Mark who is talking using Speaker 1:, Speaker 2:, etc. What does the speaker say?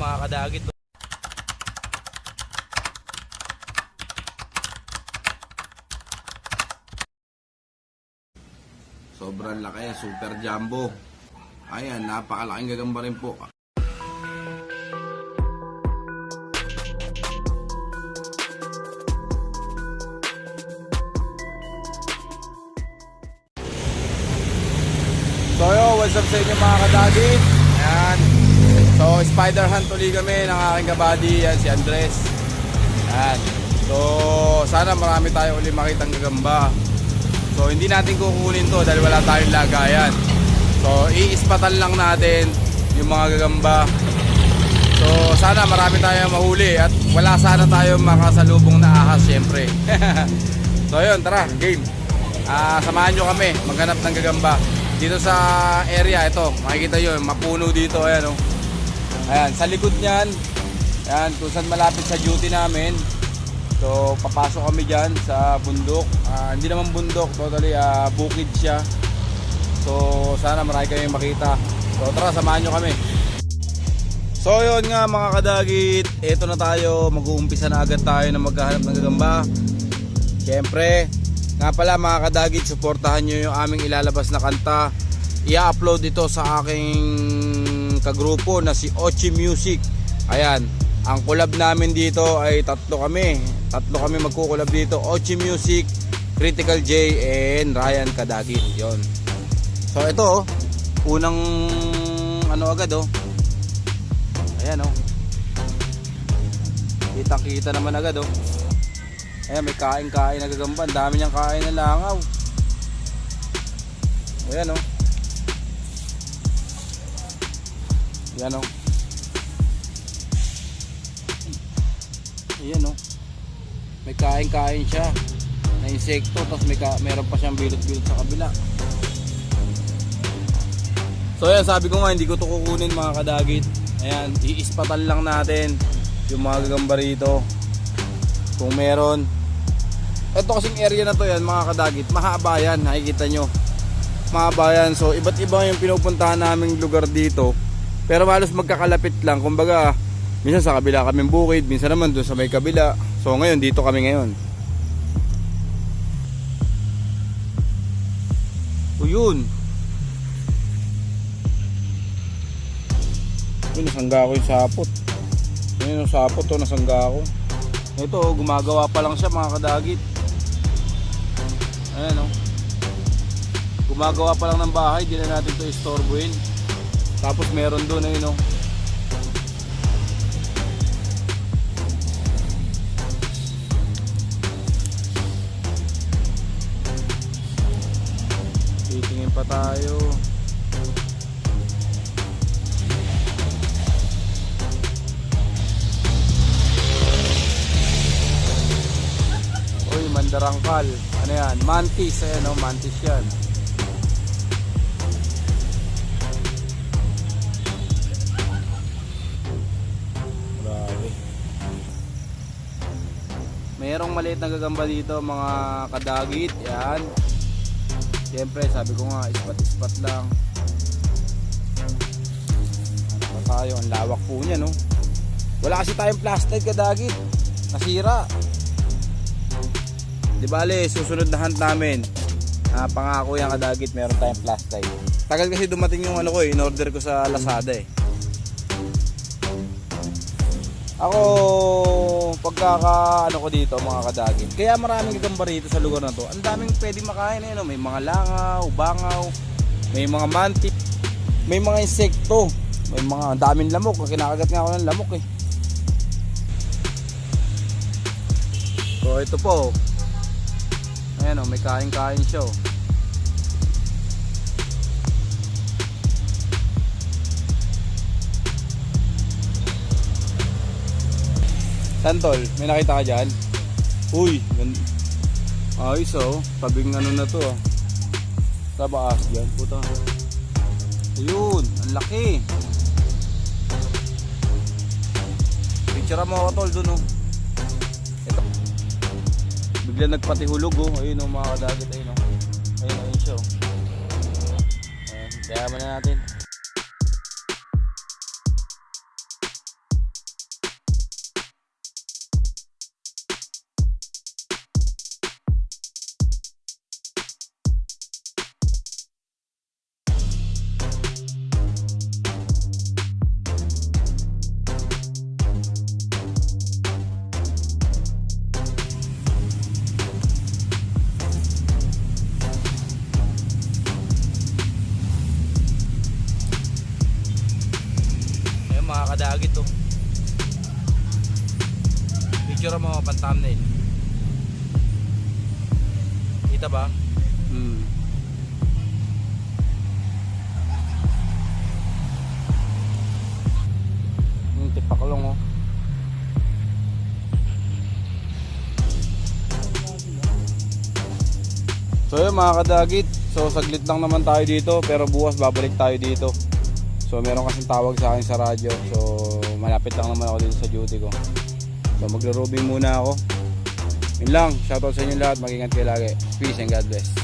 Speaker 1: mga kadagit.
Speaker 2: Sobrang laki, super jumbo. Ayan, napakalaking gagamba rin po. So yo, what's up sa inyo mga kadagit? Ayan. So spider hunt uli kami ng aking kabady. Yan si Andres. Ayan. So sana marami tayo uli makitang gagamba. So hindi natin kukunin to dahil wala tayong lagayan. So iispatan lang natin yung mga gagamba. So sana marami tayong mahuli at wala sana tayong makasalubong na ahas syempre. So yun, tara, game. Samahan nyo kami maghanap ng gagamba dito sa area. Ito, makikita nyo, mapuno dito. Ayan, oh. Ayan, sa likod nyan, ayan, kung saan malapit sa duty namin. So papasok kami dyan sa bundok. Hindi naman bundok, totally bukid siya. So sana marami kayong makita. So tara, samahan nyo kami. So yun nga mga kadagit, eto na tayo, mag-uumpisa na agad tayo na maghahanap ng gagamba. Siyempre, nga pala mga kadagit, suportahan nyo yung aming ilalabas na kanta. I-upload ito sa aking kagrupo na si Ochi Music. Ayan, ang collab namin dito ay tatlo kami magkukulab dito. Ochi Music, Critical J, and Ryan Kadagit. Yon. So ito, unang ano agad oh. Ayan oh. Kita naman agad oh. Ayan, may kain na gagamba. Ang dami niyang kain na langaw. Ayan o. Ayan o. Ayan o. May kain siya na insekto. Tapos meron pa siyang bilot-bilot sa kabila. So ayan, sabi ko nga hindi ko ito kukunin mga kadagit. Ayan, iispatan lang natin yung mga gagamba rito kung meron. Ito kasing area na to yan mga kadagit, mahaba yan, nakikita nyo, mahaba yan. So iba't iba yung pinupuntahan naming lugar dito, pero halos magkakalapit lang. Kumbaga minsan sa kabila kaming bukid, minsan naman doon sa may kabila. So ngayon dito kami ngayon. So yun, nasangga ko yung sapot. Yun yung sapot to, nasangga ko. Ito gumagawa pa lang siya mga kadagit. Ayan o, gumagawa pa lang ng bahay, di na natin ito istorbuhin. Tapos meron doon ayun o. Titingin pa tayo. Uy, mandarangkal. Ano yan? Mantis. Ayan o, mantis yan. Grabe. Mayroong maliit na gagamba dito mga kadagit. Yan. Siyempre, sabi ko nga, ispat-ispat lang. Ano pa tayo? Ang lawak po niya, no? Wala kasi tayong plastic kadagit. Nasira. Di bale, susunod na hunt namin, pangako yan kadagit, meron tayong plastic. Tagal kasi dumating yung ano ko in order ko sa Lazada eh. Ako, pagkaka ano ko dito mga kadagit, kaya maraming gagamba rito sa lugar na to. Ang daming pwedeng makain eh, no? May mga langaw, bangaw, may mga mantis, may mga insekto, may mga daming lamok. Kinakagat nga ako ng lamok eh. So ito po, ayan o, may kain siya o. Santol, may nakita ka dyan? Uy, ayos o, tabing ano na to o. Tabaas dyan, puta. Ayun, ang laki. Picture mo ako tol dun o. Ito, bigla nagpatihulog oh. Ayun oh mga kadagit, ayun oh. Ayun siya oh. Ayan, kaya mo na natin. kadagit to. Picture mo pang thumbnail. Kita ba? Tipaklong oh. So yun mga kadagit, so saglit lang naman tayo dito pero bukas babalik tayo dito. So meron kasing tawag sa akin sa radyo, so malapit lang naman ako dito sa duty ko. So maglo-robing muna ako. Yun lang, shoutout sa inyo lahat, mag-ingat kayo lagi. Peace and God bless.